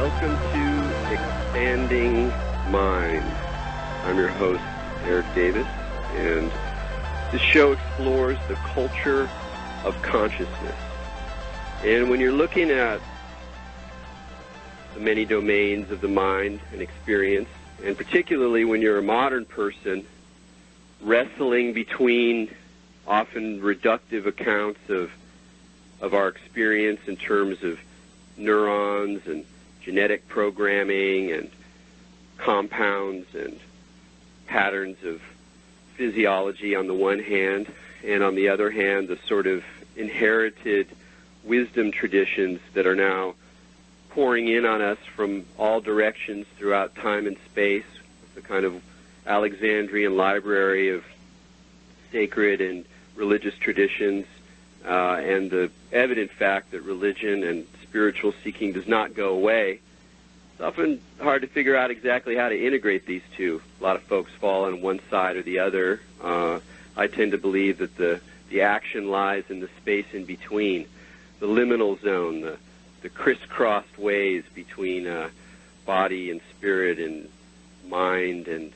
Welcome to Expanding Mind. I'm your host, Eric Davis, and this show explores the culture of consciousness. And when you're looking at the many domains of the mind and experience, and particularly when you're a modern person wrestling between often reductive accounts of our experience in terms of neurons and genetic programming and compounds and patterns of physiology on the one hand, and on the other hand, the sort of inherited wisdom traditions that are now pouring in on us from all directions throughout time and space, the kind of Alexandrian library of sacred and religious traditions, and the evident fact that religion and spiritual seeking does not go away. It's often hard to figure out exactly how to integrate these two. A lot of folks fall on one side or the other. I tend to believe that the action lies in the space in between, the liminal zone, the crisscrossed ways between body and spirit and mind and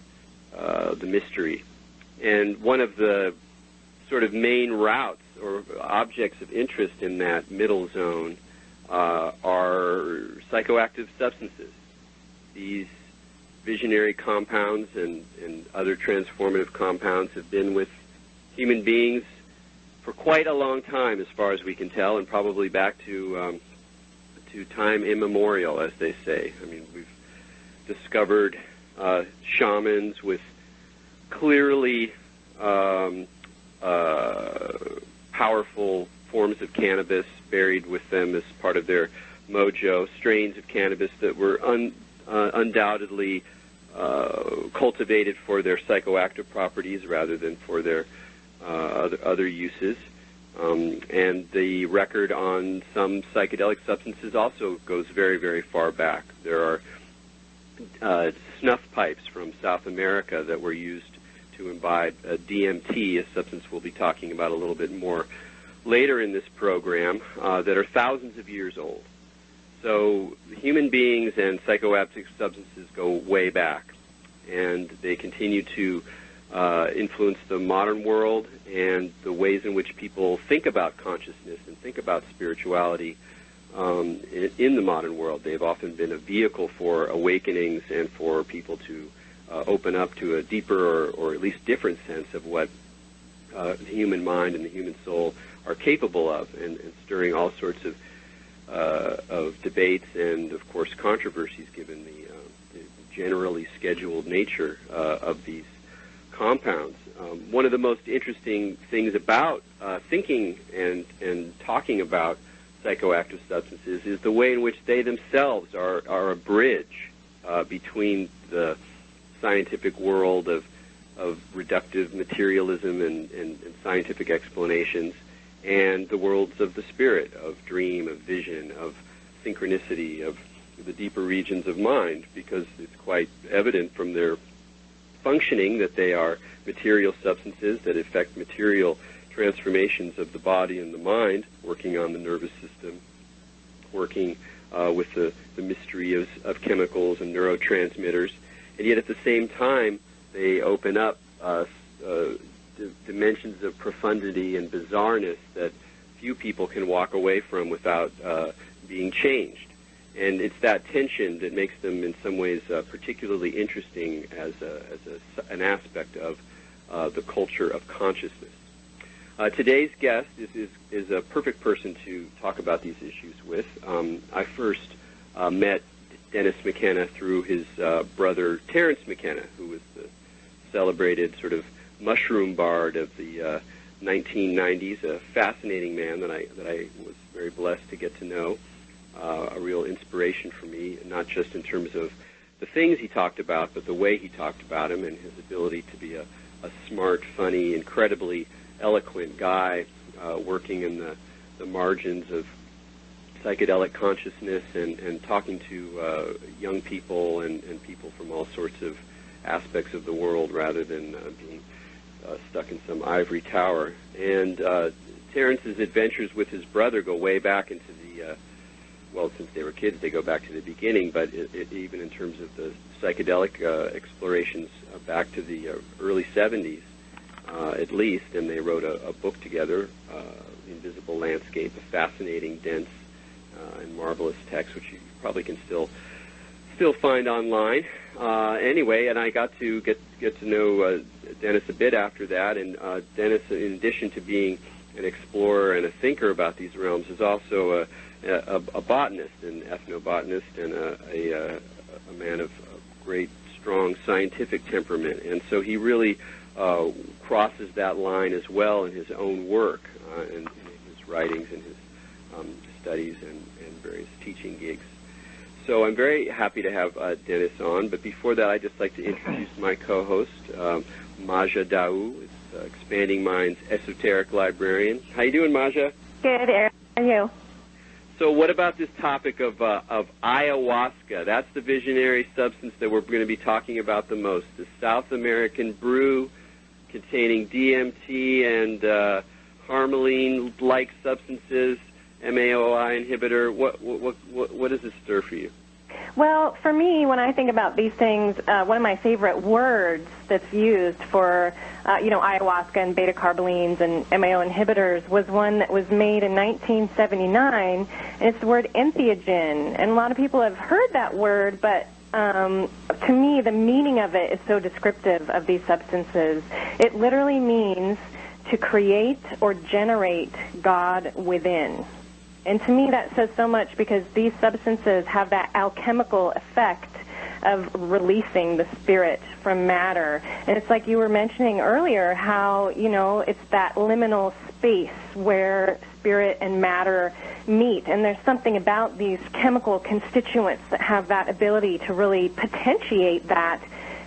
the mystery. And one of the sort of main routes or objects of interest in that middle zone are psychoactive substances. These visionary compounds and other transformative compounds have been with human beings for quite a long time, as far as we can tell, and probably back to time immemorial, as they say. I mean, we've discovered shamans with clearly powerful forms of cannabis buried with them as part of their mojo, strains of cannabis that were undoubtedly cultivated for their psychoactive properties rather than for their other uses. And the record on some psychedelic substances also goes very, very far back. There are snuff pipes from South America that were used to imbibe DMT, a substance we'll be talking about a little bit more later in this program, that are thousands of years old. So human beings and psychoactive substances go way back, and they continue to influence the modern world and the ways in which people think about consciousness and think about spirituality in the modern world. They've often been a vehicle for awakenings and for people to open up to a deeper or at least different sense of what the human mind and the human soul are capable of, and stirring all sorts of debates and, of course, controversies given the generally scheduled nature of these compounds. One of the most interesting things about thinking and talking about psychoactive substances is the way in which they themselves are a bridge between the scientific world of reductive materialism and scientific explanations and the worlds of the spirit, of dream, of vision, of synchronicity, of the deeper regions of mind, because it's quite evident from their functioning that they are material substances that affect material transformations of the body and the mind, working on the nervous system, working with the mystery of chemicals and neurotransmitters. And yet at the same time, they open up dimensions of profundity and bizarreness that few people can walk away from without being changed. And it's that tension that makes them in some ways particularly interesting as an aspect of the culture of consciousness. Today's guest is a perfect person to talk about these issues with. I first met Dennis McKenna through his brother Terence McKenna, who was the celebrated sort of mushroom bard of the 1990s, a fascinating man that I was very blessed to get to know, a real inspiration for me, not just in terms of the things he talked about, but the way he talked about him and his ability to be a smart, funny, incredibly eloquent guy working in the margins of psychedelic consciousness and talking to young people and people from all sorts of aspects of the world rather than being stuck in some ivory tower. And Terence's adventures with his brother go way back into the well, since they were kids, they go back to the beginning, but even in terms of the psychedelic explorations back to the early 70s, at least, and they wrote a book together, Invisible Landscape, a fascinating, dense, and marvelous text, which you probably can still find online. Anyway, and I got to get to know Dennis a bit after that, and Dennis, in addition to being an explorer and a thinker about these realms, is also a botanist, an ethnobotanist, and a man of great, strong scientific temperament. And so he really crosses that line as well in his own work, in his writings and his studies and various teaching gigs. So I'm very happy to have Dennis on, but before that I'd just like to introduce my co-host, Maja Daou, Expanding Minds esoteric librarian. How you doing, Maja? Good, Erik. How are you? So what about this topic of ayahuasca? That's the visionary substance that we're going to be talking about the most, the South American brew containing DMT and harmaline-like substances, MAOI inhibitor. What does this stir for you? Well, for me, when I think about these things, one of my favorite words that's used for, ayahuasca and beta-carbolines and MAO inhibitors was one that was made in 1979, and it's the word entheogen. And a lot of people have heard that word, but to me, the meaning of it is so descriptive of these substances. It literally means to create or generate God within. And to me, that says so much because these substances have that alchemical effect of releasing the spirit from matter. And it's like you were mentioning earlier how, it's that liminal space where spirit and matter meet. And there's something about these chemical constituents that have that ability to really potentiate that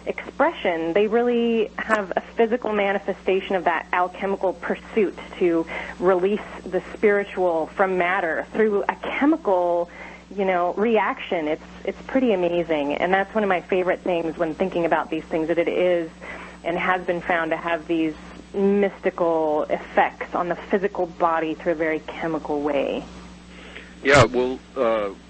expression. They really have a physical manifestation of that alchemical pursuit to release the spiritual from matter through a chemical, reaction. It's pretty amazing, and that's one of my favorite things when thinking about these things, that it is and has been found to have these mystical effects on the physical body through a very chemical way. Yeah, we'll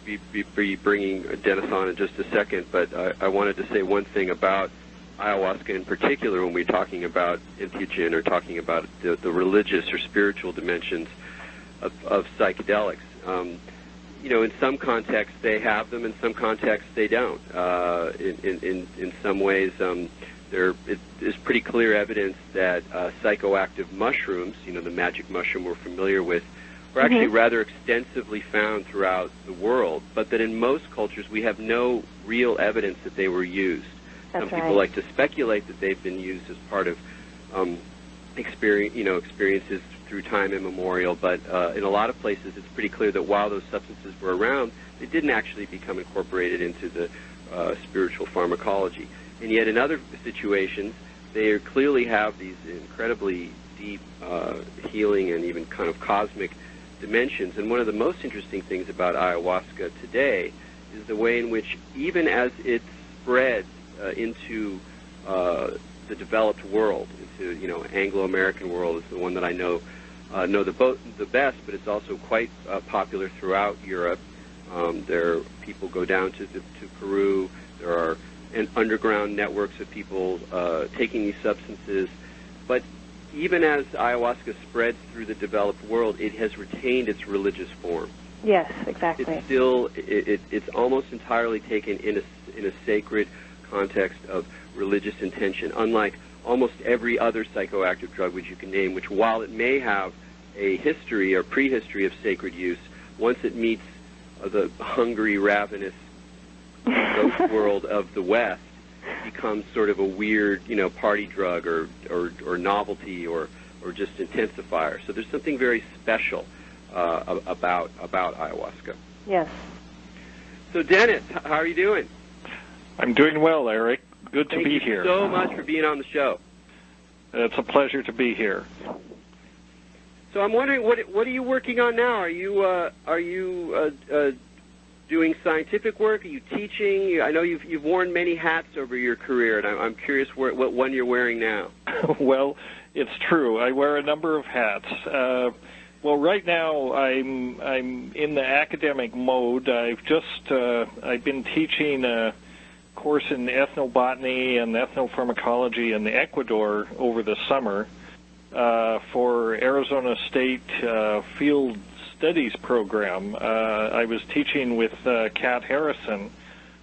be bringing Dennis on in just a second, but I wanted to say one thing about ayahuasca in particular when we're talking about entheogen or talking about the religious or spiritual dimensions of psychedelics. In some contexts they have them, in some contexts they don't. In some ways, there is pretty clear evidence that psychoactive mushrooms, the magic mushroom we're familiar with, are actually rather extensively found throughout the world, but that in most cultures we have no real evidence that they were used. That's Some people like to speculate that they've been used as part of experiences through time immemorial, but in a lot of places it's pretty clear that while those substances were around, they didn't actually become incorporated into the spiritual pharmacology. And yet in other situations, they clearly have these incredibly deep healing and even kind of cosmic dimensions. And one of the most interesting things about ayahuasca today is the way in which, even as it spreads into the developed world, into Anglo-American world is the one that I know the best, but it's also quite popular throughout Europe. People go down to Peru. There are underground networks of people taking these substances, but even as ayahuasca spreads through the developed world, it has retained its religious form. Yes, exactly. It's still, it's almost entirely taken in a sacred context of religious intention, unlike almost every other psychoactive drug which you can name, which while it may have a history or prehistory of sacred use, once it meets the hungry, ravenous ghost world of the West, becomes sort of a weird, party drug or novelty or just intensifier. So there's something very special about ayahuasca. Yes. So Dennis, how are you doing? I'm doing well, Erik. Good to be here. Thank you so much for being on the show. It's a pleasure to be here. So I'm wondering, what are you working on now? Are you doing scientific work? Are you teaching? I know you've worn many hats over your career, and I'm curious what one you're wearing now. Well, it's true. I wear a number of hats. Well, right now I'm in the academic mode. I've been teaching a course in ethnobotany and ethnopharmacology in Ecuador over the summer for Arizona State Field Studies program. I was teaching with Kat Harrison,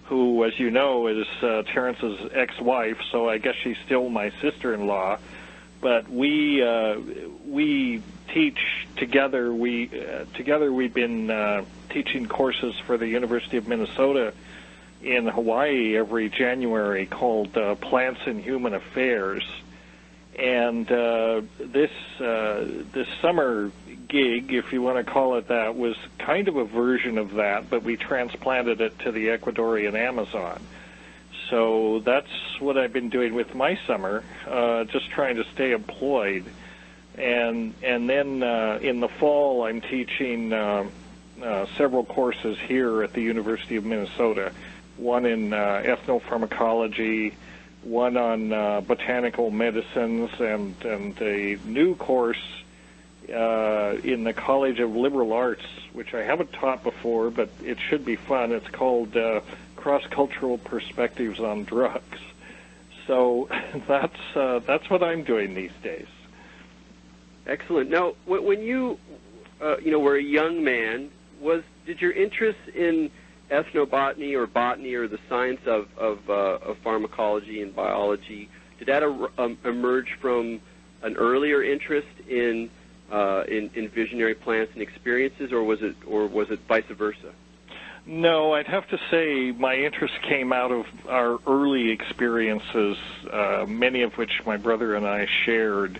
who, as you know, is Terrence's ex-wife, so I guess she's still my sister-in-law. But we teach together. Together we've been teaching courses for the University of Minnesota in Hawaii every January called Plants and Human Affairs. And this summer gig, if you want to call it that, was kind of a version of that, but we transplanted it to the Ecuadorian Amazon. So that's what I've been doing with my summer, just trying to stay employed. And then in the fall, I'm teaching several courses here at the University of Minnesota, one in ethnopharmacology, one on botanical medicines, and a new course in the College of Liberal Arts, which I haven't taught before, but it should be fun. It's called Cross-Cultural Perspectives on Drugs. So that's what I'm doing these days. Excellent. Now, when you were a young man, did your interest in ethnobotany or botany or the science of pharmacology and biology, did that emerge from an earlier interest in visionary plants and experiences, or was it vice versa? No, I'd have to say my interest came out of our early experiences, many of which my brother and I shared.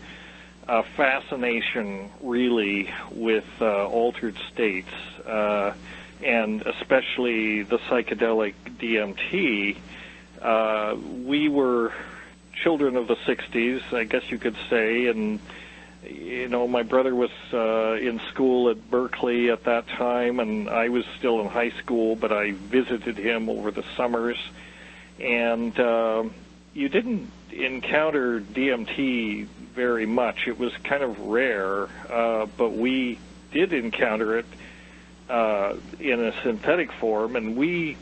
A fascination, really, with altered states, and especially the psychedelic DMT. We were children of the 60s, I guess you could say, and my brother was in school at Berkeley at that time, and I was still in high school, but I visited him over the summers. And you didn't encounter DMT very much. It was kind of rare, but we did encounter it in a synthetic form, and we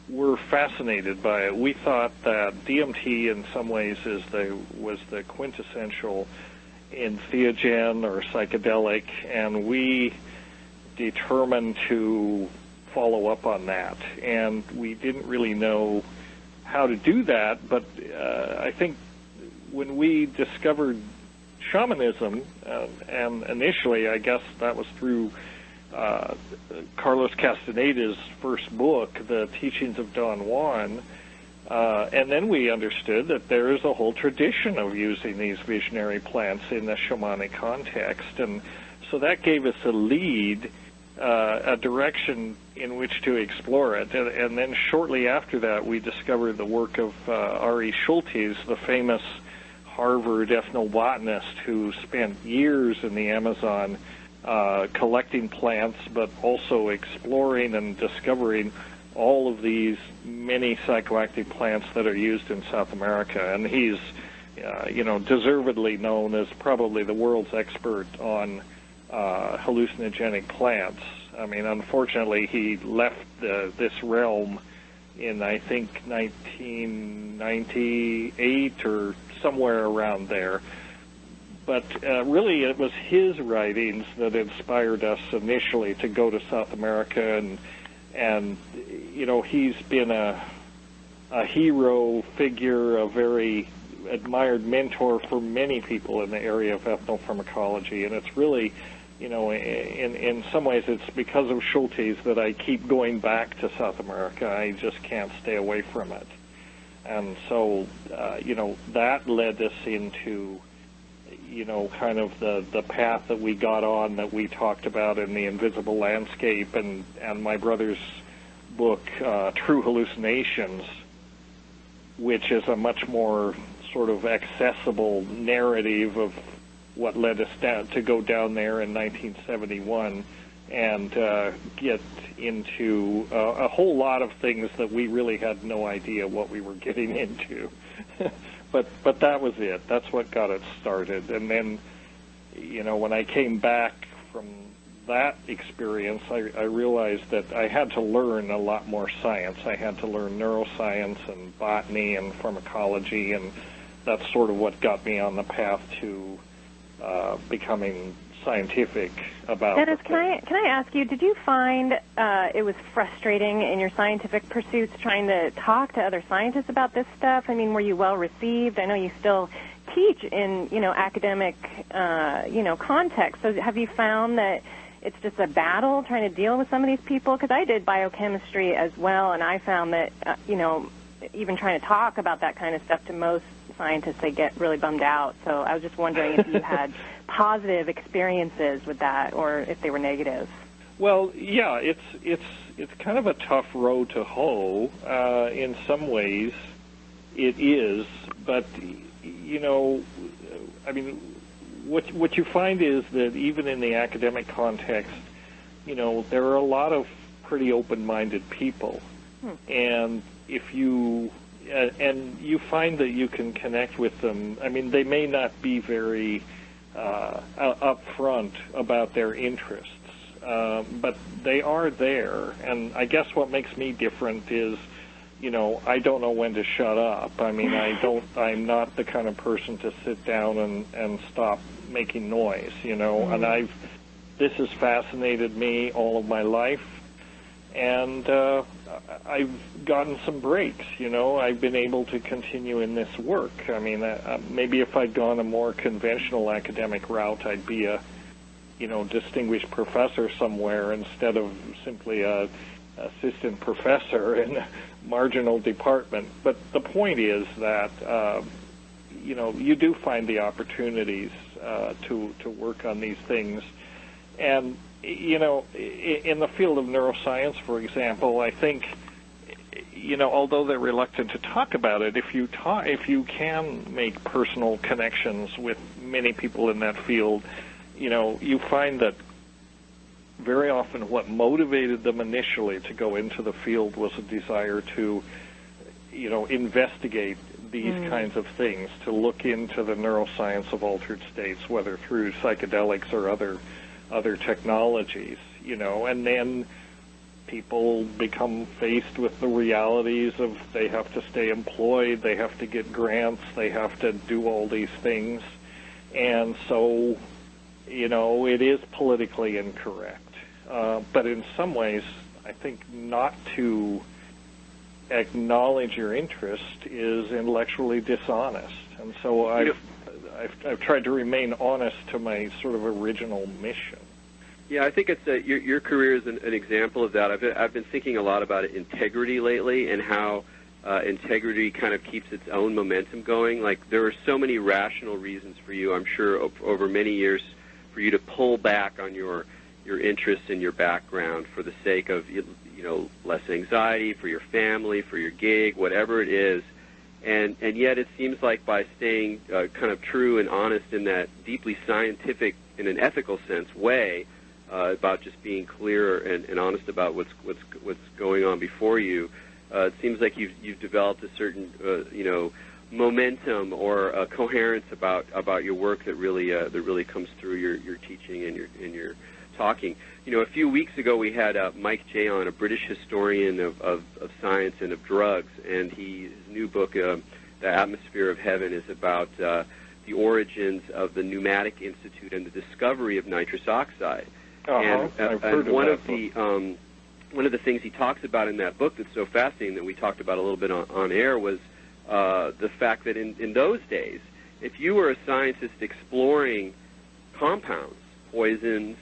were fascinated by it. We thought that DMT in some ways was the quintessential entheogen or psychedelic, and we determined to follow up on that. And we didn't really know how to do that, but I think when we discovered shamanism, and initially I guess that was through Carlos Castaneda's first book, The Teachings of Don Juan, and then we understood that there is a whole tradition of using these visionary plants in the shamanic context, and so that gave us a lead, a direction in which to explore it. And then shortly after that, we discovered the work of Ari Schultes, the famous Harvard ethnobotanist who spent years in the Amazon collecting plants, but also exploring and discovering all of these many psychoactive plants that are used in South America. And he's, deservedly known as probably the world's expert on hallucinogenic plants. I mean, unfortunately, he left this realm in, I think, 1998 or somewhere around there. But really, it was his writings that inspired us initially to go to South America, and he's been a hero figure, a very admired mentor for many people in the area of ethnopharmacology, and it's really, in some ways it's because of Schultes that I keep going back to South America. I just can't stay away from it. And so, that led us into, kind of the path that we got on, that we talked about in The Invisible Landscape, and my brother's book, True Hallucinations, which is a much more sort of accessible narrative of what led us to go down there in 1971 and get into a whole lot of things that we really had no idea what we were getting into. But that was it. That's what got it started. And then, when I came back from that experience, I realized that I had to learn a lot more science. I had to learn neuroscience and botany and pharmacology, and that's sort of what got me on the path to becoming scientific about. Dennis, can I ask you, did you find it was frustrating in your scientific pursuits trying to talk to other scientists about this stuff? I mean, were you well received? I know you still teach in, academic, context. So have you found that it's just a battle trying to deal with some of these people? Because I did biochemistry as well, and I found that, even trying to talk about that kind of stuff to most scientists, they get really bummed out. So I was just wondering if you had positive experiences with that, or if they were negative. Well, yeah, it's kind of a tough row to hoe. In some ways, it is, but what you find is that even in the academic context, there are a lot of pretty open-minded people, and if you find that you can connect with them. I mean, they may not be very upfront about their interests, but they are there. And I guess what makes me different is, I don't know when to shut up. I mean, I'm not the kind of person to sit down and stop making noise, and this has fascinated me all of my life, and I've gotten some breaks, I've been able to continue in this work. I mean, maybe if I'd gone a more conventional academic route, I'd be a, distinguished professor somewhere instead of simply a assistant professor in a marginal department. But the point is that, you do find the opportunities to work on these things. And, in the field of neuroscience, for example, I think, although they're reluctant to talk about it, if you can make personal connections with many people in that field, you find that very often what motivated them initially to go into the field was a desire to, investigate these kinds of things, to look into the neuroscience of altered states, whether through psychedelics or other technologies, and then people become faced with the realities of they have to stay employed, they have to get grants, they have to do all these things, and so, it is politically incorrect. But in some ways, I think not to acknowledge your interest is intellectually dishonest. And so I've tried to remain honest to my sort of original mission. Yeah, I think it's your career is an example of that. I've been thinking a lot about integrity lately, and how integrity kind of keeps its own momentum going. Like, there are so many rational reasons for you, I'm sure, over many years, for you to pull back on your interests and your background for the sake of, less anxiety, for your family, for your gig, whatever it is. And yet it seems like by staying kind of true and honest in that deeply scientific, in an ethical sense, way, about just being clear and honest about what's going on before you, it seems like you've developed a certain, momentum or a coherence about your work that really comes through your teaching and your talking. A few weeks ago we had Mike J on, a British historian of science and of drugs, and his new book, The Atmosphere of Heaven, is about the origins of the Pneumatic Institute and the discovery of nitrous oxide. And one of the things he talks about in that book that's so fascinating that we talked about a little bit on air was the fact that in those days, if you were a scientist exploring compounds, poisons,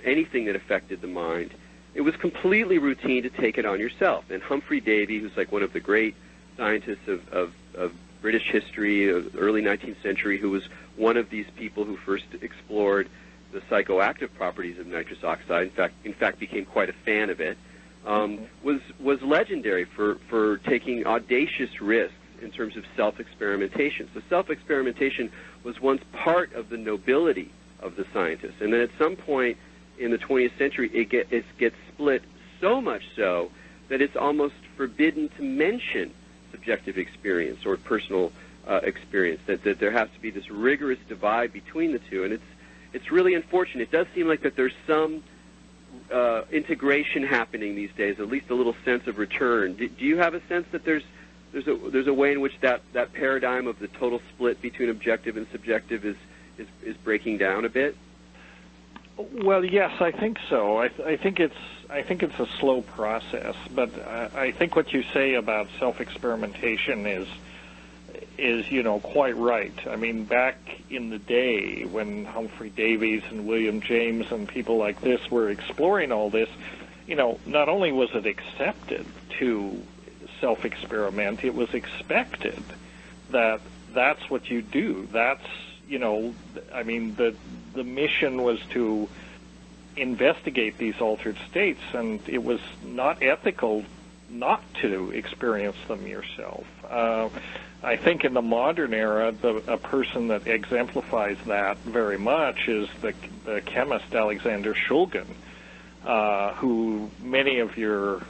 anything that affected the mind, it was completely routine to take it on yourself. And Humphrey Davy, who's like one of the great scientists of British history, of the early 19th century, who was one of these people who first explored the psychoactive properties of nitrous oxide, in fact became quite a fan of it, was legendary for taking audacious risks in terms of self-experimentation. So self-experimentation was once part of the nobility of the scientist. And then at some point in the 20th century, it gets split so much so that it's almost forbidden to mention subjective experience or personal experience, that there has to be this rigorous divide between the two. And it's really unfortunate. It does seem like that there's some integration happening these days, at least a little sense of return. Do you have a sense that there's a way in which that paradigm of the total split between objective and subjective is breaking down a bit? Well, yes, I think so. I think it's a slow process, but I think what you say about self-experimentation is quite right. I mean, back in the day when Humphrey Davies and William James and people like this were exploring all this, not only was it accepted to self-experiment, it was expected that that's what you do. That's, I mean, the mission was to investigate these altered states, and it was not ethical not to experience them yourself. I think in the modern era, a person that exemplifies that very much is the chemist Alexander Shulgin, who many of your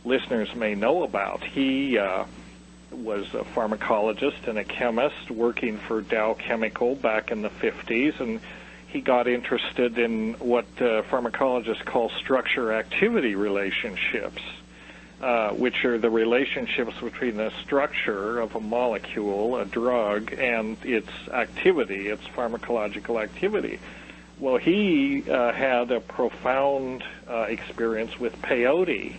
listeners may know about. He was a pharmacologist and a chemist working for Dow Chemical back in the 50s, and he got interested in what pharmacologists call structure-activity relationships, which are the relationships between the structure of a molecule, a drug, and its activity, its pharmacological activity. Well, he had a profound experience with peyote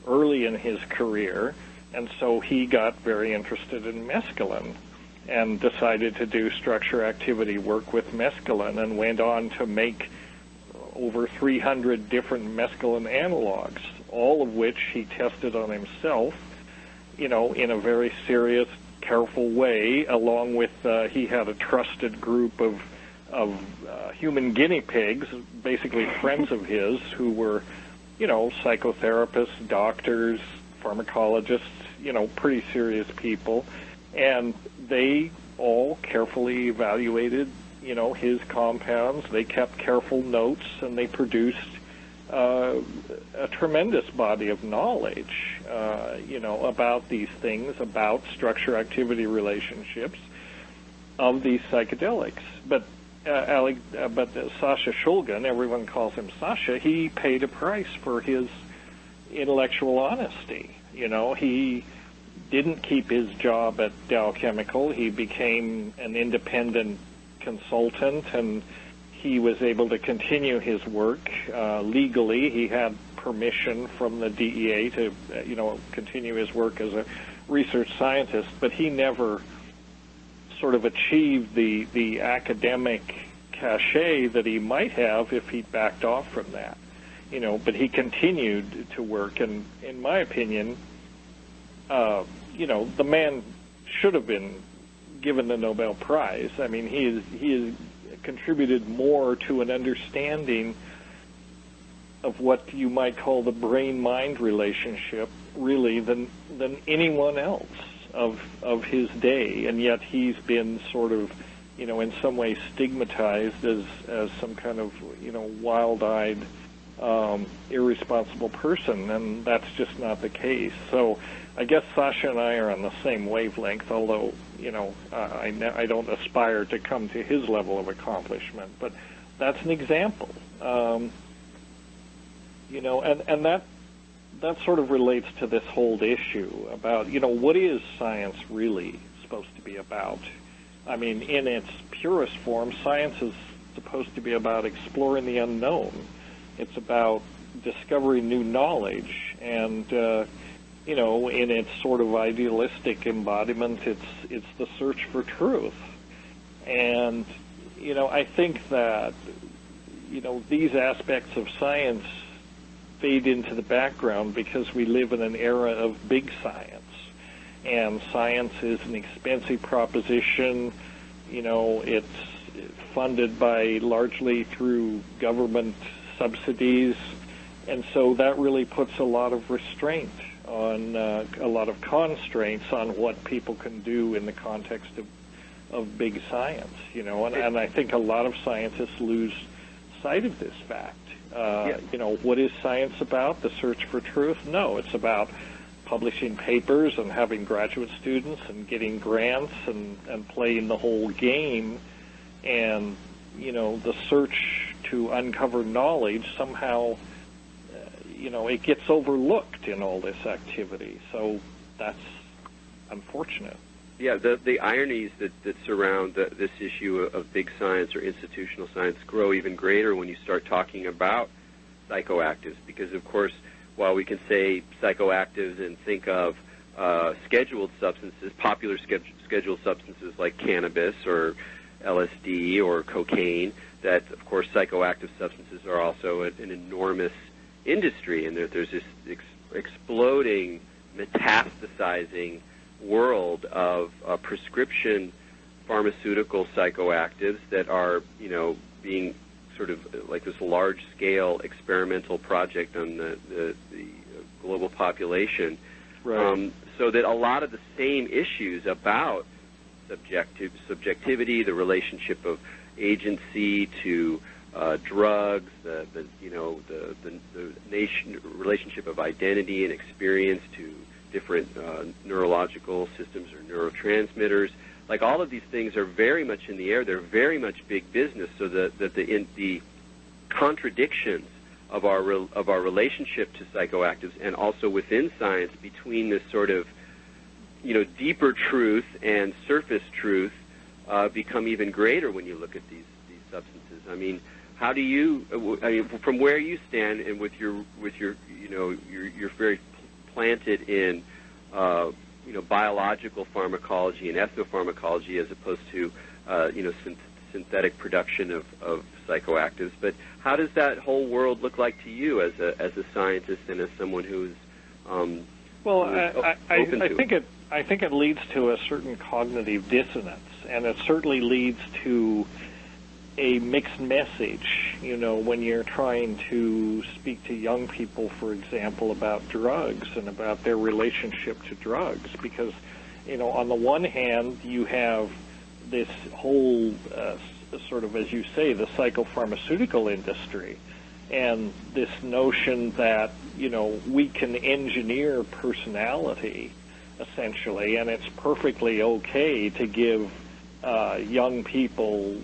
early in his career, and so he got very interested in mescaline and decided to do structure-activity work with mescaline, and went on to make over 300 different mescaline analogs, all of which he tested on himself, in a very serious, careful way, along with, he had a trusted group of human guinea pigs, basically friends of his, who were, psychotherapists, doctors, pharmacologists, pretty serious people, and they all carefully evaluated, his compounds. They kept careful notes, and they produced a tremendous body of knowledge, about these things, about structure-activity relationships of these psychedelics. But Sasha Shulgin, everyone calls him Sasha, he paid a price for his intellectual honesty. He didn't keep his job at Dow Chemical. He became an independent consultant, and he was able to continue his work legally. He had permission from the DEA to, continue his work as a research scientist, but he never sort of achieved the academic cachet that he might have if he'd backed off from that. But he continued to work, and in my opinion, the man should have been given the Nobel Prize. I mean, he has contributed more to an understanding of what you might call the brain-mind relationship, really, than anyone else of his day, and yet he's been sort of, in some ways stigmatized as some kind of, wild-eyed, irresponsible person, and that's just not the case. So I guess Sasha and I are on the same wavelength, although, I don't aspire to come to his level of accomplishment, but that's an example. And that sort of relates to this whole issue about, what is science really supposed to be about? I mean, in its purest form, science is supposed to be about exploring the unknown. It's about discovering new knowledge, and in its sort of idealistic embodiment, it's the search for truth. And I think that these aspects of science fade into the background because we live in an era of big science, and science is an expensive proposition. It's funded by largely through government subsidies, and so that really puts a lot of restraint on a lot of constraints on what people can do in the context of big science, and I think a lot of scientists lose sight of this fact. What is science about? The search for truth? No, it's about publishing papers and having graduate students and getting grants and playing the whole game. And, the search to uncover knowledge somehow, it gets overlooked in all this activity. So that's unfortunate. Yeah, the ironies that surround this issue of big science or institutional science grow even greater when you start talking about psychoactives, because, of course, while we can say psychoactives and think of scheduled substances, popular scheduled substances like cannabis or LSD or cocaine, that, of course, psychoactive substances are also an enormous industry, and there's this exploding, metastasizing world of prescription pharmaceutical psychoactives that are, being sort of like this large-scale experimental project on the global population. Right. So that a lot of the same issues about subjectivity, the relationship of agency to drugs, the relationship of identity and experience to different neurological systems or neurotransmitters. Like, all of these things are very much in the air. They're very much big business. So that the contradictions of our relationship to psychoactives, and also within science, between this sort of deeper truth and surface truth, become even greater when you look at these substances. I mean, how do you? I mean, from where you stand, and with your you're very planted in biological pharmacology and ethnopharmacology as opposed to synthetic production of psychoactives. But how does that whole world look like to you as a scientist and as someone who's I think it leads to a certain cognitive dissonance, and it certainly leads to a mixed message, when you're trying to speak to young people, for example, about drugs and about their relationship to drugs. Because, on the one hand, you have this whole sort of, as you say, the psychopharmaceutical industry, and this notion that, we can engineer personality, essentially, and it's perfectly okay to give young people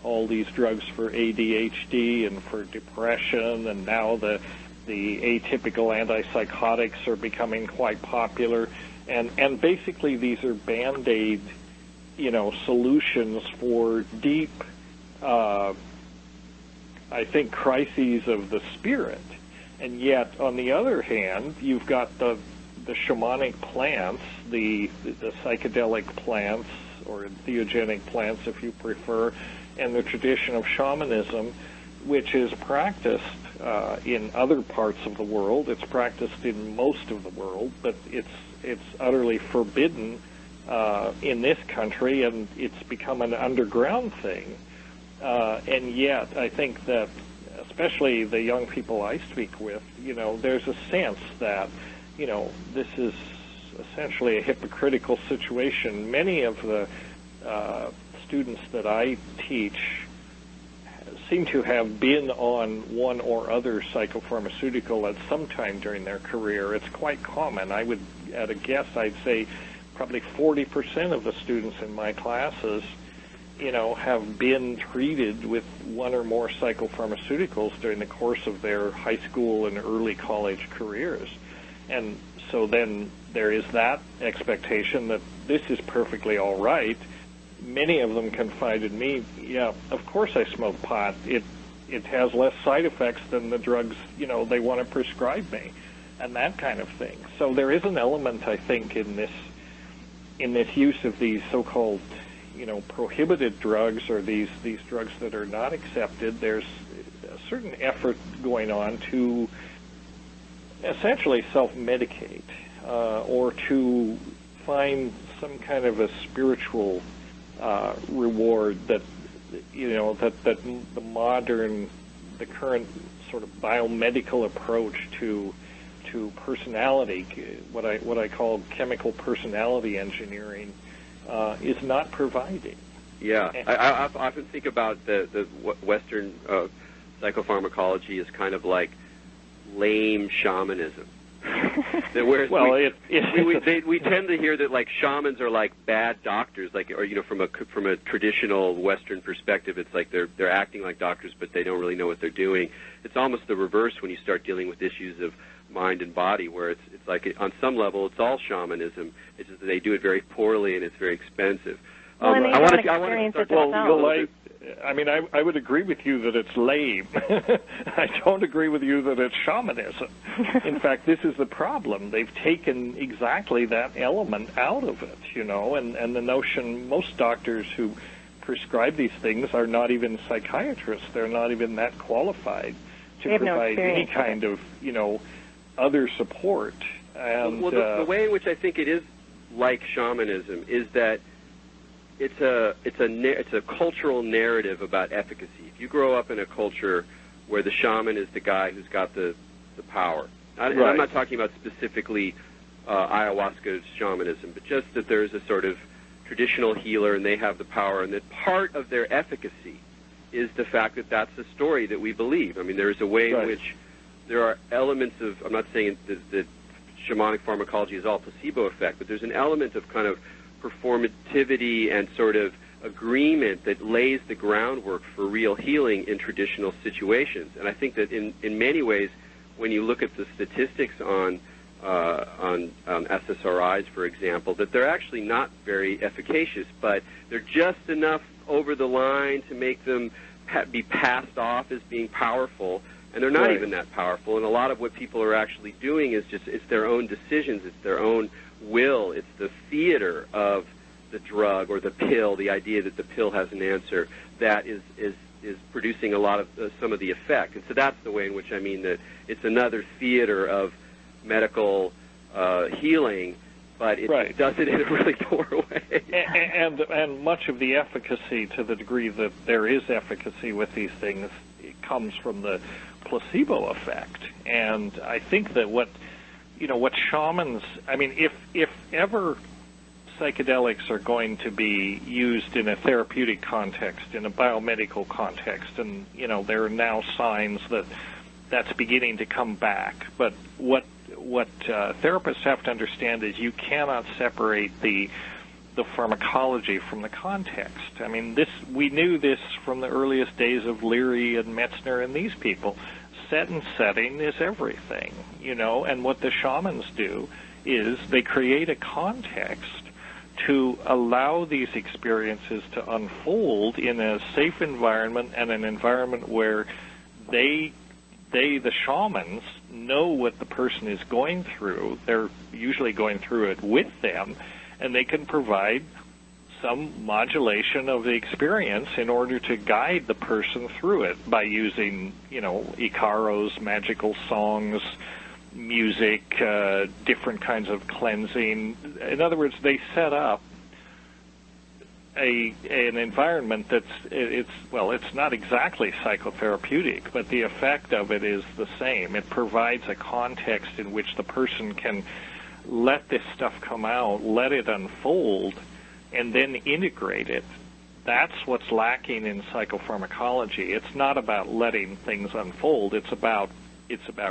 all these drugs for ADHD and for depression, and now the atypical antipsychotics are becoming quite popular, and basically these are Band-Aid, solutions for deep, I think, crises of the spirit. And yet, on the other hand, you've got the shamanic plants, the psychedelic plants, or theogenic plants, if you prefer, and the tradition of shamanism, which is practiced in other parts of the world. It's practiced in most of the world, but it's utterly forbidden in this country, and it's become an underground thing. And yet, I think that, especially the young people I speak with, there's a sense that, this is essentially a hypocritical situation. Many of the students that I teach seem to have been on one or other psychopharmaceutical at some time during their career. It's quite common. I would, at a guess, I'd say probably 40% of the students in my classes, have been treated with one or more psychopharmaceuticals during the course of their high school and early college careers. And so then there is that expectation that this is perfectly all right. Many of them confided me, yeah, of course I smoke pot. It has less side effects than the drugs, they want to prescribe me, and that kind of thing. So there is an element, I think, in this use of these so-called, prohibited drugs, or these drugs that are not accepted. There's a certain effort going on to essentially self-medicate, or to find some kind of a spiritual reward that the current sort of biomedical approach to personality, what I call chemical personality engineering, is not providing. Yeah, I often think about the Western psychopharmacology as kind of like lame shamanism. Whereas well, we tend to hear that like shamans are like bad doctors, like, or from a traditional Western perspective, it's like they're acting like doctors, but they don't really know what they're doing. It's almost the reverse when you start dealing with issues of mind and body, where it's like on some level it's all shamanism. It's just that they do it very poorly and it's very expensive. Well, and I want to. I mean, I would agree with you that it's lame. I don't agree with you that it's shamanism. In fact, this is the problem. They've taken exactly that element out of it, and the notion most doctors who prescribe these things are not even psychiatrists. They're not even that qualified to provide any kind of, other support. And, the way in which I think it is like shamanism is that it's a cultural narrative about efficacy. If you grow up in a culture where the shaman is the guy who's got the power, and I'm not talking about specifically ayahuasca shamanism, but just that there's a sort of traditional healer and they have the power, and that part of their efficacy is the fact that that's the story that we believe. I mean, there's a way in which there are elements of, I'm not saying that shamanic pharmacology is all placebo effect, but there's an element of kind of performativity and sort of agreement that lays the groundwork for real healing in traditional situations. And I think that in many ways, when you look at the statistics on SSRIs, for example, that they're actually not very efficacious, but they're just enough over the line to make them be passed off as being powerful, and they're not even that powerful. And a lot of what people are actually doing is just, it's their own decisions, it's their own will, it's the theater of the drug or the pill, the idea that the pill has an answer, that is producing a lot of some of the effect. And so that's the way in which I mean that it's another theater of medical healing, but it does it in a really poor way. And much of the efficacy, to the degree that there is efficacy with these things, it comes from the placebo effect. And I think that what shamans, I mean, if ever psychedelics are going to be used in a therapeutic context, in a biomedical context, and, there are now signs that that's beginning to come back. But what therapists have to understand is you cannot separate the pharmacology from the context. I mean, we knew this from the earliest days of Leary and Metzner and these people. Set and setting is everything, and what the shamans do is they create a context to allow these experiences to unfold in a safe environment and an environment where the shamans know what the person is going through. They're usually going through it with them, and they can provide some modulation of the experience in order to guide the person through it by using, Icaro's magical songs, music, different kinds of cleansing. In other words, they set up an environment it's not exactly psychotherapeutic, but the effect of it is the same. It provides a context in which the person can let this stuff come out, let it unfold, and then integrate it. That's what's lacking in psychopharmacology. It's not about letting things unfold. It's about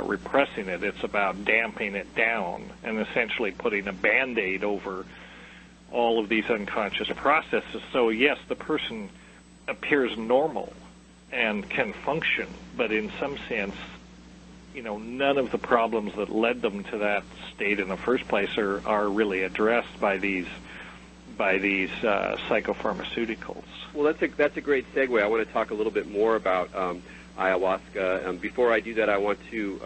repressing it. It's about damping it down and essentially putting a Band-Aid over all of these unconscious processes. So yes, the person appears normal and can function, but in some sense, none of the problems that led them to that state in the first place are really addressed by these psychopharmaceuticals. Well, that's a great segue. I want to talk a little bit more about ayahuasca. Before I do that, I want to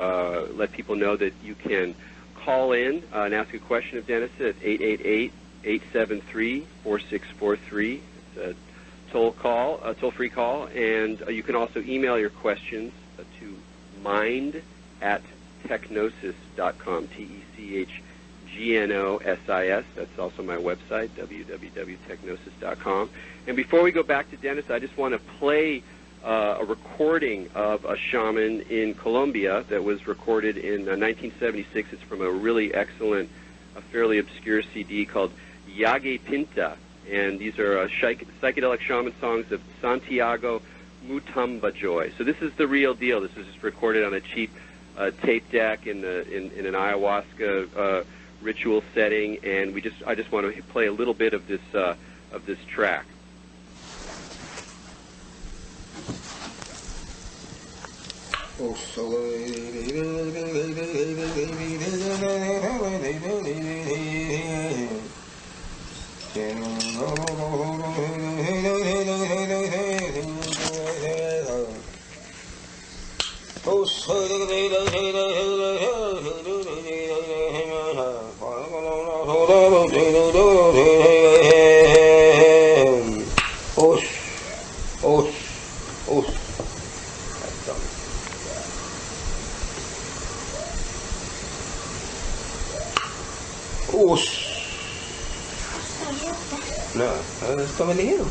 let people know that you can call in and ask a question of Dennis at 888-873-4643. It's a toll-free call, and you can also email your questions to mind@techgnosis.com, TECHGNOSIS. That's also my website, www.techgnosis.com. And before we go back to Dennis, I just want to play a recording of a shaman in Colombia that was recorded in 1976. It's from a really excellent, a fairly obscure CD called Yage Pinta, and these are psychedelic shaman songs of Santiago Mutambajoy. So this is the real deal. This is just recorded on a cheap tape deck in an ayahuasca ritual setting, and I just want to play a little bit of this track. No, estaba leyendo.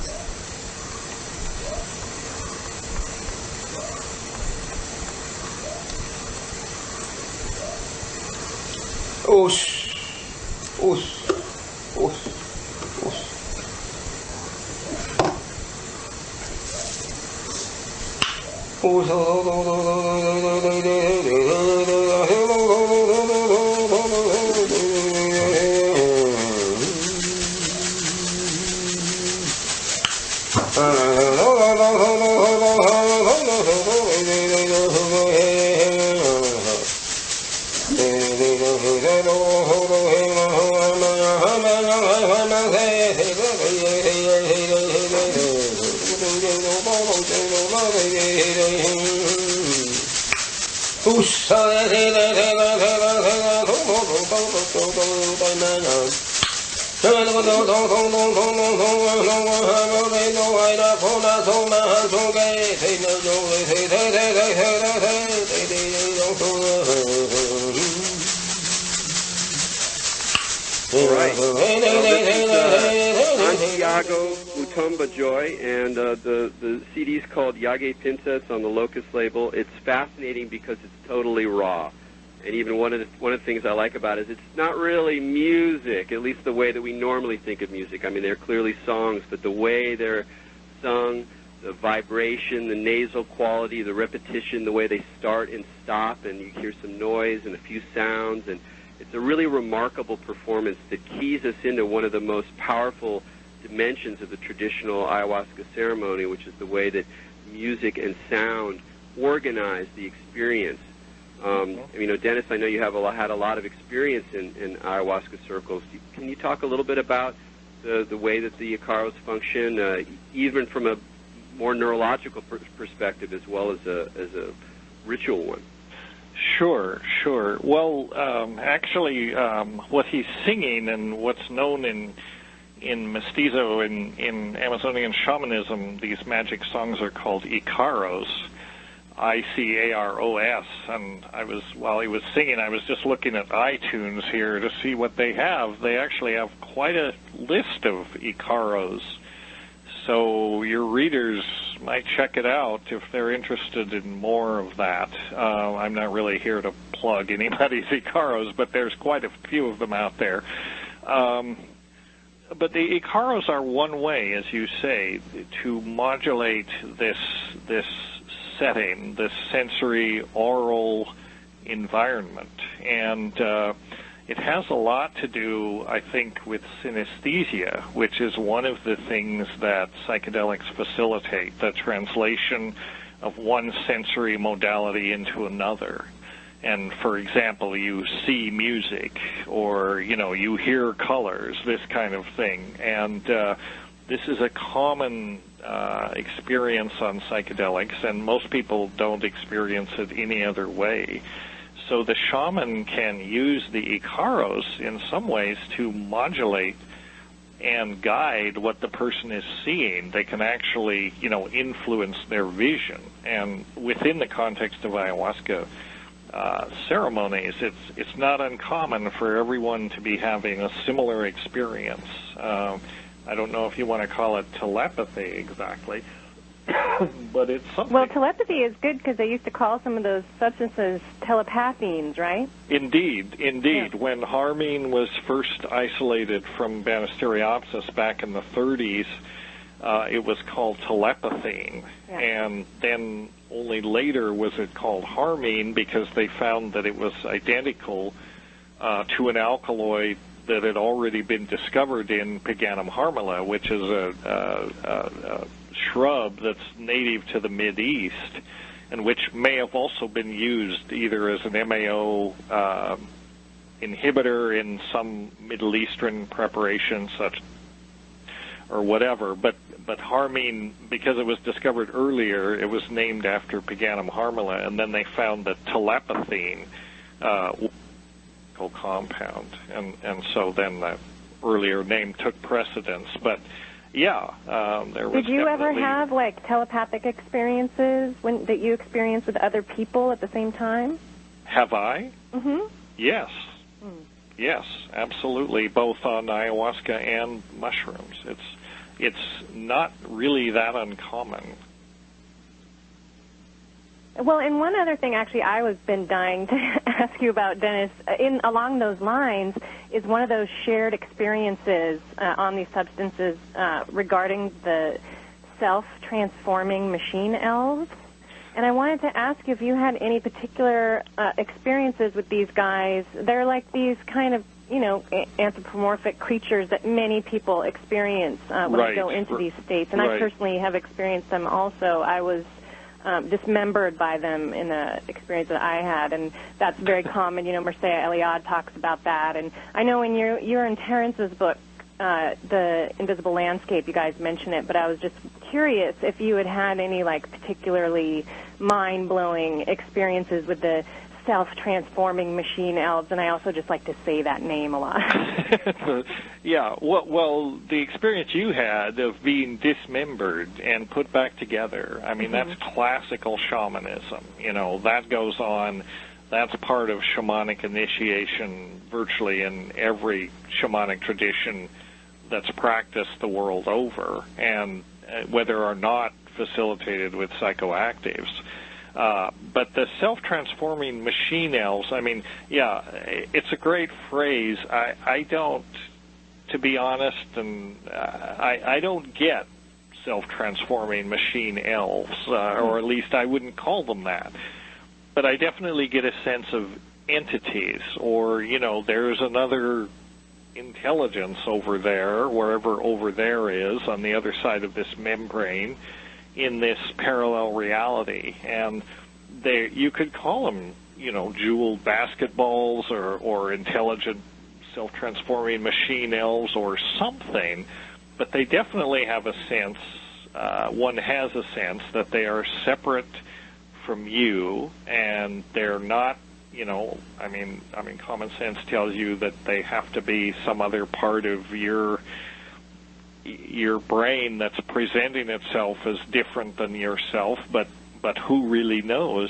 And the CD's called Yage Princess on the Locust label. It's fascinating because it's totally raw. And even one of the things I like about it is it's not really music, at least the way that we normally think of music. I mean, they're clearly songs, but the way they're sung, the vibration, the nasal quality, the repetition, the way they start and stop, and you hear some noise and a few sounds, and it's a really remarkable performance that keys us into one of the most powerful dimensions of the traditional ayahuasca ceremony, which is the way that music and sound organize the experience. Dennis, I know you have had a lot of experience in ayahuasca circles. Can you talk a little bit about the way that the Icaros function, even from a more neurological perspective as well as a ritual one? Sure. Well, actually, what he's singing and what's known in mestizo, in Amazonian shamanism, these magic songs are called Icaros, Icaros, and while he was singing, I was just looking at iTunes here to see what they have. They actually have quite a list of Icaros, so your readers might check it out if they're interested in more of that. I'm not really here to plug anybody's Icaros, but there's quite a few of them out there. But the Icaros are one way, as you say, to modulate this setting, this sensory oral environment. And it has a lot to do, I think, with synesthesia, which is one of the things that psychedelics facilitate, the translation of one sensory modality into another. And, for example, you see music or, you hear colors, this kind of thing. And this is a common experience on psychedelics, and most people don't experience it any other way. So the shaman can use the Icaros in some ways to modulate and guide what the person is seeing. They can actually, influence their vision. And within the context of ayahuasca ceremonies, it's not uncommon for everyone to be having a similar experience. I don't know if you want to call it telepathy exactly, but it's something. Well, telepathy is good because they used to call some of those substances telepathines, right? Indeed. Yeah. When harmine was first isolated from Banisteriopsis back in the 30s, it was called Telepathine. Yeah. And then only later was it called harmine because they found that it was identical to an alkaloid that had already been discovered in Paganum harmala, which is a shrub that's native to the Mideast, and which may have also been used either as an MAO inhibitor in some Middle Eastern preparations, such or whatever. But harmine, because it was discovered earlier, it was named after Paganum harmala, and then they found that telepathine compound, and so then the earlier name took precedence. But yeah, there was. Did you ever have like telepathic experiences that you experienced with other people at the same time? Have I? Mm-hmm. Yes. Yes, absolutely, both on ayahuasca and mushrooms. It's not really that uncommon. Well, and one other thing, actually, I was been dying to ask you about, Dennis, along those lines, is one of those shared experiences on these substances regarding the self-transforming machine elves. And I wanted to ask you if you had any particular experiences with these guys. They're like these kind of, anthropomorphic creatures that many people experience when they go into these states. And I personally have experienced them also. I was dismembered by them in an experience that I had, and that's very common. Mircea Eliade talks about that. And I know in you're in Terence's book, The Invisible Landscape, you guys mention it, but I was just curious if you had any, particularly mind-blowing experiences with the self-transforming machine elves, and I also just like to say that name a lot. Yeah, well, the experience you had of being dismembered and put back together, I mean, that's classical shamanism. That goes on. That's part of shamanic initiation virtually in every shamanic tradition that's practiced the world over, and whether or not facilitated with psychoactives. But the self-transforming machine elves, I mean, yeah, it's a great phrase. I don't, to be honest, and I don't get self-transforming machine elves, or at least I wouldn't call them that. But I definitely get a sense of entities, or, there's another intelligence over there, wherever over there is, on the other side of this membrane, in this parallel reality. And you could call them, jeweled basketballs or intelligent self-transforming machine elves or something, but they definitely have a sense, one has a sense that they are separate from you, and they're not, I mean, common sense tells you that they have to be some other part of your brain that's presenting itself as different than yourself, but who really knows?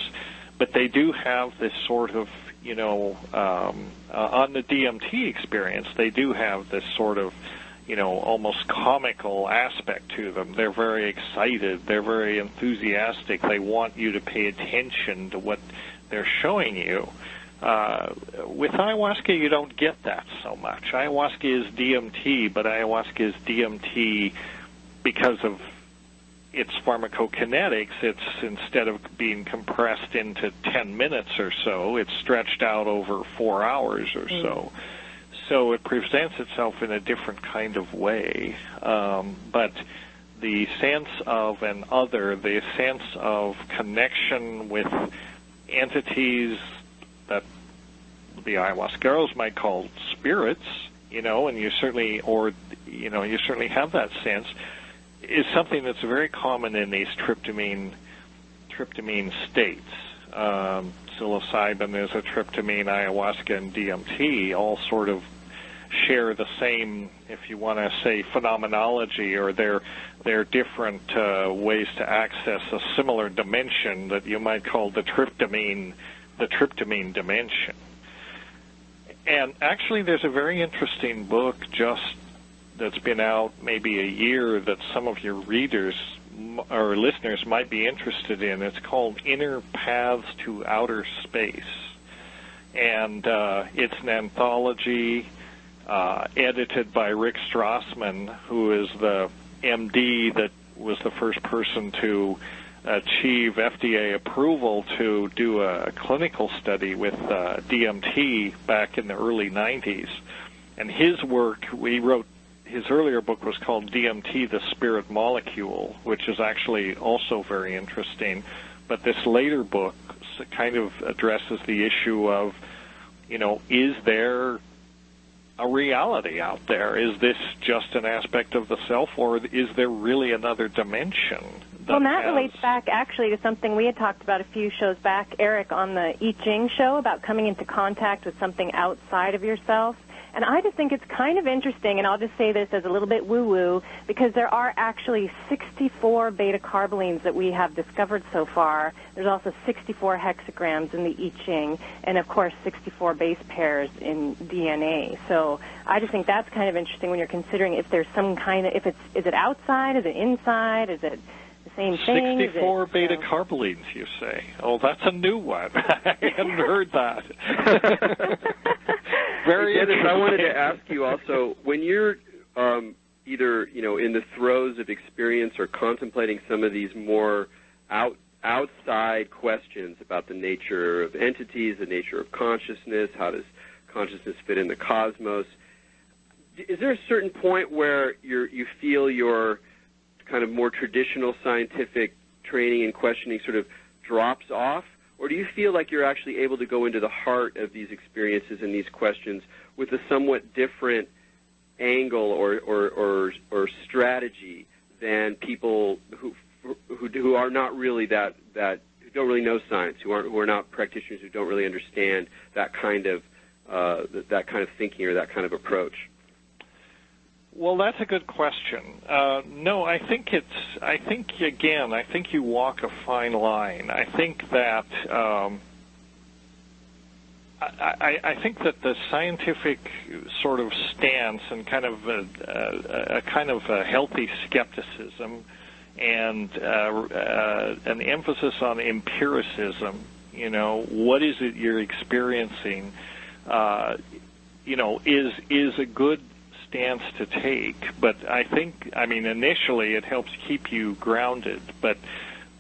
But they do have this sort of, on the DMT experience, they do have this sort of, almost comical aspect to them. They're very excited. They're very enthusiastic. They want you to pay attention to what they're showing you. With ayahuasca, you don't get that so much. Ayahuasca is DMT, but ayahuasca is DMT because of its pharmacokinetics. It's, instead of being compressed into 10 minutes or so, it's stretched out over 4 hours or so. So it presents itself in a different kind of way. But the sense of an other, the sense of connection with entities that the ayahuasqueros might call spirits, and you certainly have that sense, is something that's very common in these tryptamine states. Psilocybin is a tryptamine, ayahuasca, and DMT all sort of share the same, if you want to say, phenomenology, or they're different ways to access a similar dimension that you might call the tryptamine dimension. And actually, there's a very interesting book that's been out maybe a year that some of your readers or listeners might be interested in. It's called Inner Paths to Outer Space. And it's an anthology edited by Rick Strassman, who is the MD that was the first person to achieve FDA approval to do a clinical study with DMT back in the early 90s. And his work, his earlier book was called DMT, the Spirit Molecule, which is actually also very interesting. But this later book kind of addresses the issue of, is there a reality out there? Is this just an aspect of the self, or is there really another dimension? Well, that relates back actually to something we had talked about a few shows back, Erik, on the I Ching show about coming into contact with something outside of yourself. And I just think it's kind of interesting, and I'll just say this as a little bit woo-woo, because there are actually 64 beta-carbolines that we have discovered so far. There's also 64 hexagrams in the I Ching, and, of course, 64 base pairs in DNA. So I just think that's kind of interesting when you're considering if there's some kind of, is it outside, is it inside, is it the same thing? 64 beta-carbolines, you say? Oh, that's a new one. I hadn't heard that. Very Dennis, I wanted to ask you also, when you're either in the throes of experience or contemplating some of these more outside questions about the nature of entities, the nature of consciousness, how does consciousness fit in the cosmos, is there a certain point where you feel your kind of more traditional scientific training and questioning sort of drops off? Or do you feel like you're actually able to go into the heart of these experiences and these questions with a somewhat different angle or strategy than people who are not really that who don't really know science, who are not practitioners, who don't really understand that kind of thinking or that kind of approach? Well, that's a good question. No, I think you walk a fine line. I think that I think that the scientific sort of stance and kind of a healthy skepticism and an emphasis on empiricism, what is it you're experiencing, is a good stance to take. But I think, initially it helps keep you grounded, but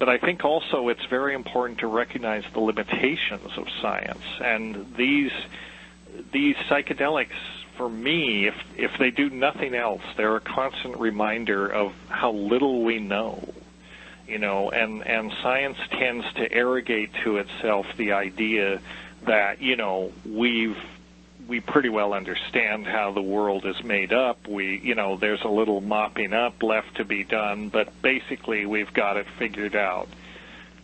I think also it's very important to recognize the limitations of science. And these psychedelics, for me, if they do nothing else, they're a constant reminder of how little we know. And science tends to arrogate to itself the idea that, we pretty well understand how the world is made up. There's a little mopping up left to be done, but basically we've got it figured out.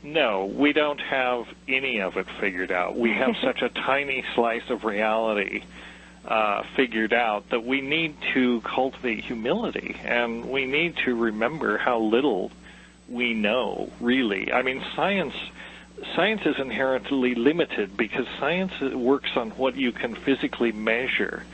No, we don't have any of it figured out. We have such a tiny slice of reality figured out that we need to cultivate humility, and we need to remember how little we know, really. Science is inherently limited because science works on what you can physically measure.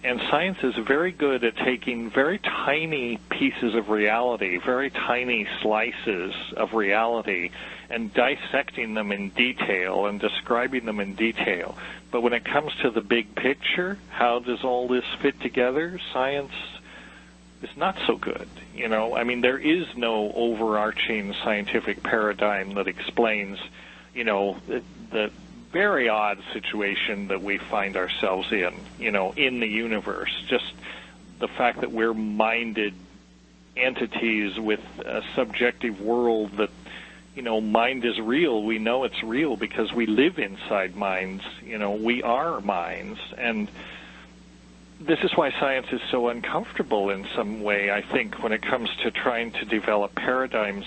And science is very good at taking very tiny pieces of reality, very tiny slices of reality, and dissecting them in detail and describing them in detail. But when it comes to the big picture, how does all this fit together? Science is not so good. There is no overarching scientific paradigm that explains, the very odd situation that we find ourselves in the universe. Just the fact that we're minded entities with a subjective world that, mind is real. We know it's real because we live inside minds. We are minds. And this is why science is so uncomfortable in some way, I think, when it comes to trying to develop paradigms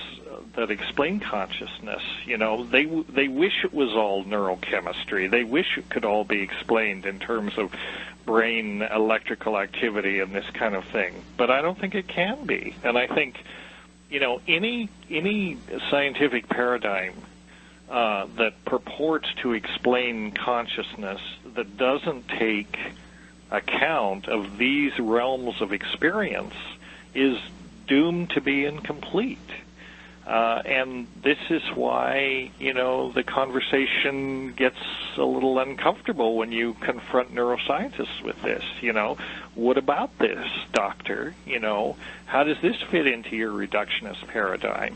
that explain consciousness. They wish it was all neurochemistry. They wish it could all be explained in terms of brain electrical activity and this kind of thing. But I don't think it can be. And I think, any scientific paradigm that purports to explain consciousness that doesn't take account of these realms of experience is doomed to be incomplete. And this is why, the conversation gets a little uncomfortable when you confront neuroscientists with this. What about this, doctor? How does this fit into your reductionist paradigm?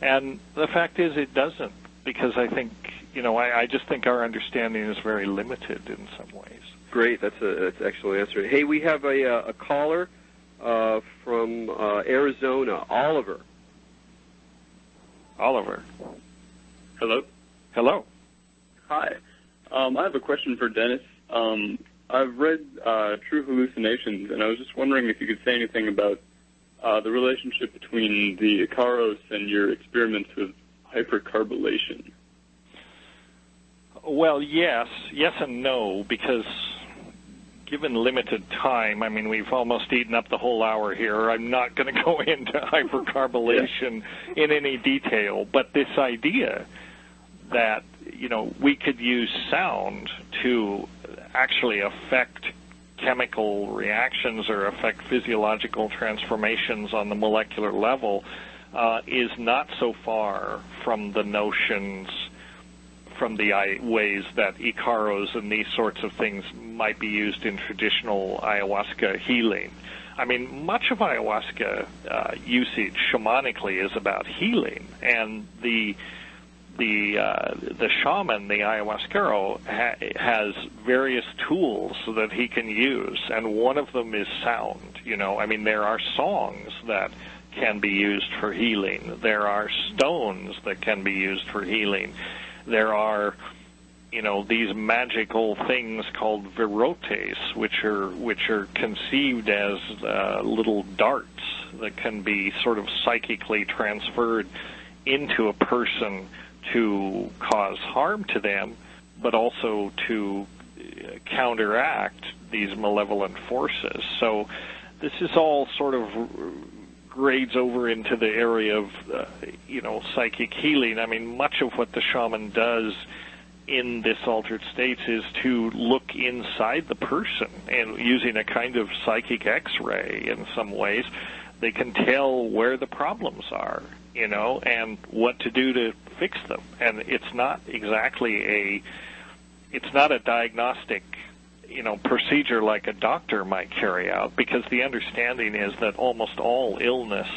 And the fact is it doesn't, because I think, I just think our understanding is very limited in some ways. Great. That's an excellent answer. Hey, we have a caller from Arizona, Oliver. Oliver. Hello? Hello. Hi. I have a question for Dennis. I've read True Hallucinations, and I was just wondering if you could say anything about the relationship between the Icaros and your experiments with hypercarbylation. Well, yes and no, because given limited time, we've almost eaten up the whole hour here. I'm not going to go into hypercarbylation in any detail, but this idea that, we could use sound to actually affect chemical reactions or affect physiological transformations on the molecular level is not so far from the notions, from the ways that Icaros and these sorts of things might be used in traditional ayahuasca healing. Much of ayahuasca usage shamanically is about healing, and the shaman, the ayahuasquero, has various tools that he can use, and one of them is sound. There are songs that can be used for healing. There are stones that can be used for healing. There are, these magical things called virotes, which are conceived as little darts that can be sort of psychically transferred into a person to cause harm to them, but also to counteract these malevolent forces. So this is all sort of grades over into the area of, psychic healing. Much of what the shaman does in this altered states is to look inside the person, and using a kind of psychic X-ray in some ways, they can tell where the problems are, and what to do to fix them. And it's not exactly it's not a diagnostic procedure like a doctor might carry out, because the understanding is that almost all illness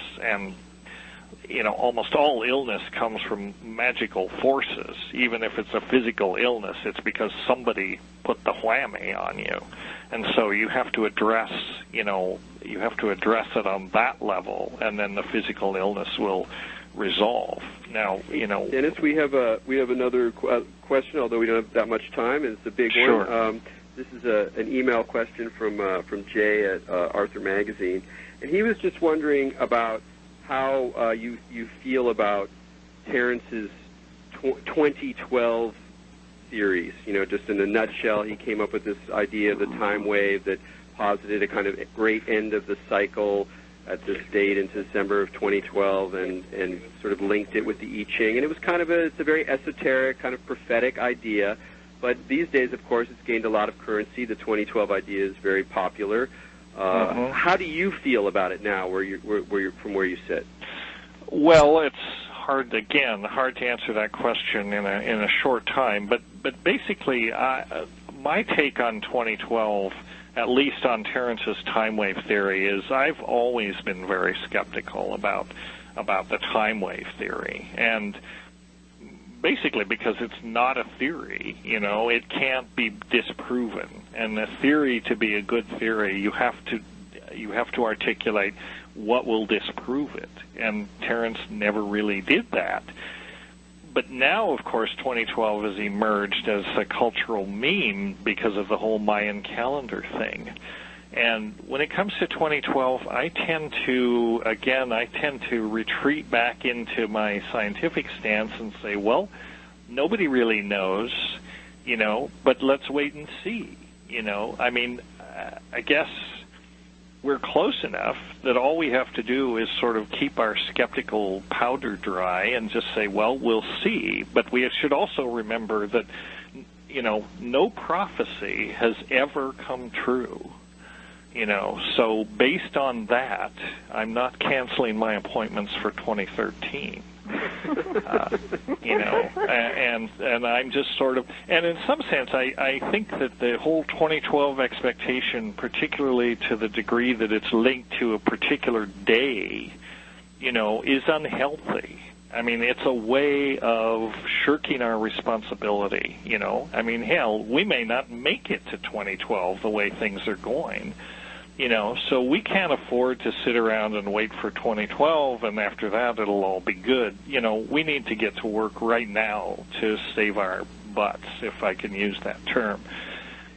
comes from magical forces. Even if it's a physical illness, it's because somebody put the whammy on you. And so you have to address it on that level, and then the physical illness will resolve. Now, Dennis, we have another question, although we don't have that much time, and it's a big one. This is an email question from Jay at Arthur Magazine, and he was just wondering about how you feel about Terence's 2012 theories. Just in a nutshell, he came up with this idea of the time wave that posited a kind of great end of the cycle at this date in December of 2012, and sort of linked it with the I Ching. And it was kind of it's a very esoteric, kind of prophetic idea. But these days, of course, it's gained a lot of currency. The 2012 idea is very popular. How do you feel about it now, from where you sit? Well, it's hard to answer that question in a short time. But basically, my take on 2012, at least on Terence's time wave theory, is I've always been very skeptical about the time wave theory, and basically because it's not a theory. It can't be disproven, and a theory, to be a good theory, you have to articulate what will disprove it, and Terence never really did that. But now, of course, 2012 has emerged as a cultural meme because of the whole Mayan calendar thing. And when it comes to 2012, I tend to retreat back into my scientific stance and say, well, nobody really knows, but let's wait and see, I guess we're close enough that all we have to do is sort of keep our skeptical powder dry and just say, well, we'll see. But we should also remember that, no prophecy has ever come true. So based on that, I'm not canceling my appointments for 2013. And I'm just sort of, and in some sense, I think that the whole 2012 expectation, particularly to the degree that it's linked to a particular day, is unhealthy. I mean, it's a way of shirking our responsibility, I mean, hell, we may not make it to 2012 the way things are going, so we can't afford to sit around and wait for 2012, and after that it'll all be good. We need to get to work right now to save our butts, if I can use that term.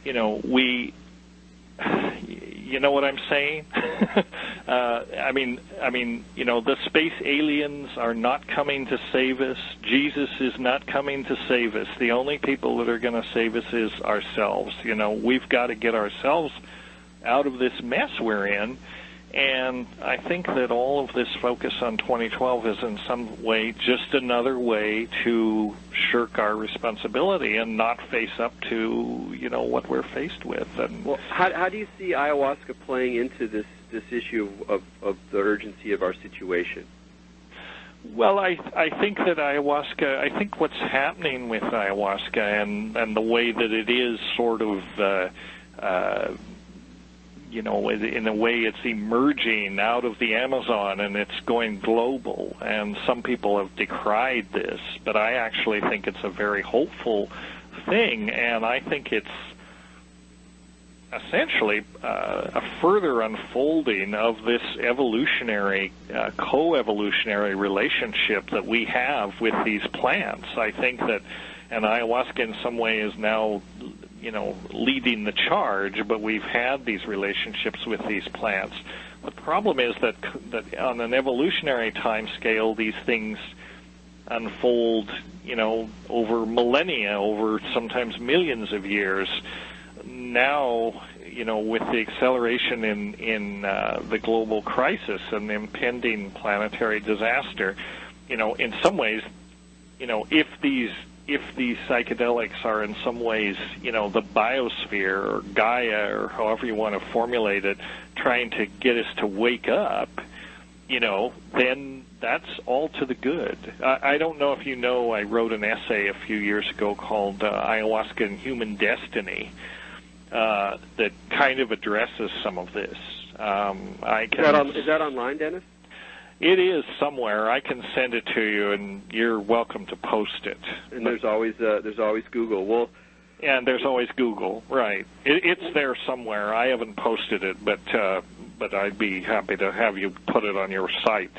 You know what I'm saying? I mean, the space aliens are not coming to save us. Jesus is not coming to save us. The only people that are going to save us is ourselves. We've got to get ourselves out of this mess we're in. And I think that all of this focus on 2012 is in some way just another way to shirk our responsibility and not face up to, what we're faced with. And well, how do you see ayahuasca playing into this issue of the urgency of our situation? Well, I think that ayahuasca, I think what's happening with ayahuasca and the way that it is sort of in a way it's emerging out of the Amazon and it's going global, and some people have decried this, but I actually think it's a very hopeful thing, and I think it's essentially a further unfolding of this evolutionary, co-evolutionary relationship that we have with these plants. I think that, and ayahuasca in some way is now leading the charge, but we've had these relationships with these plants. The problem is that on an evolutionary time scale, these things unfold, over millennia, over sometimes millions of years. Now, with the acceleration in the global crisis and the impending planetary disaster, in some ways, if these psychedelics are in some ways, the biosphere or Gaia or however you want to formulate it, trying to get us to wake up, then that's all to the good. I don't know if I wrote an essay a few years ago called Ayahuasca and Human Destiny that kind of addresses some of this. Is that online, Dennis? It is somewhere. I can send it to you, and you're welcome to post it. And there's always Google. Well, and there's always Google, right? It's there somewhere. I haven't posted it, but I'd be happy to have you put it on your site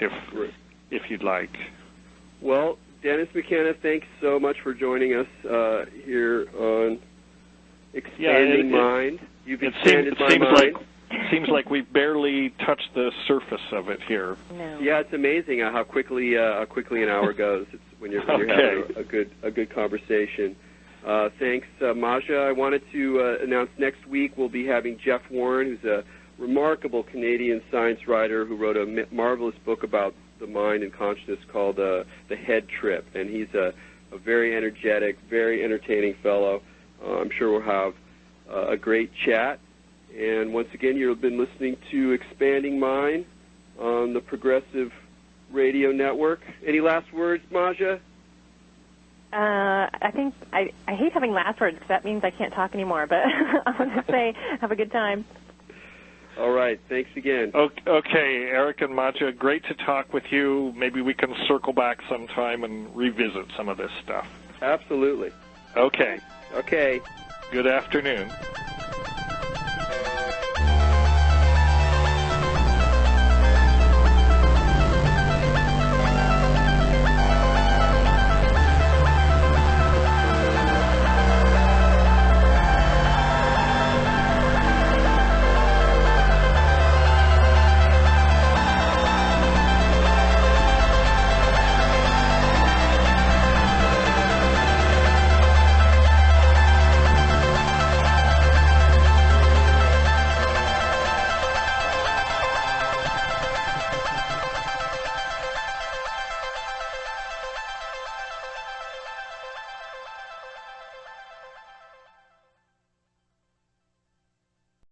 if you'd like. Well, Dennis McKenna, thanks so much for joining us here on Expanding Mind. You've expanded my mind. Seems like we've barely touched the surface of it here. No. Yeah, it's amazing how quickly an hour goes. It's when you're having a good conversation. Thanks, Maja. I wanted to announce next week we'll be having Jeff Warren, who's a remarkable Canadian science writer who wrote a marvelous book about the mind and consciousness called The Head Trip, and he's a very energetic, very entertaining fellow. I'm sure we'll have a great chat. And once again, you've been listening to Expanding Mind on the Progressive Radio Network. Any last words, Maja? I think I hate having last words because that means I can't talk anymore, but I want to say have a good time. All right. Thanks again. Okay, Erik and Maja, great to talk with you. Maybe we can circle back sometime and revisit some of this stuff. Absolutely. Okay. Okay. Good afternoon.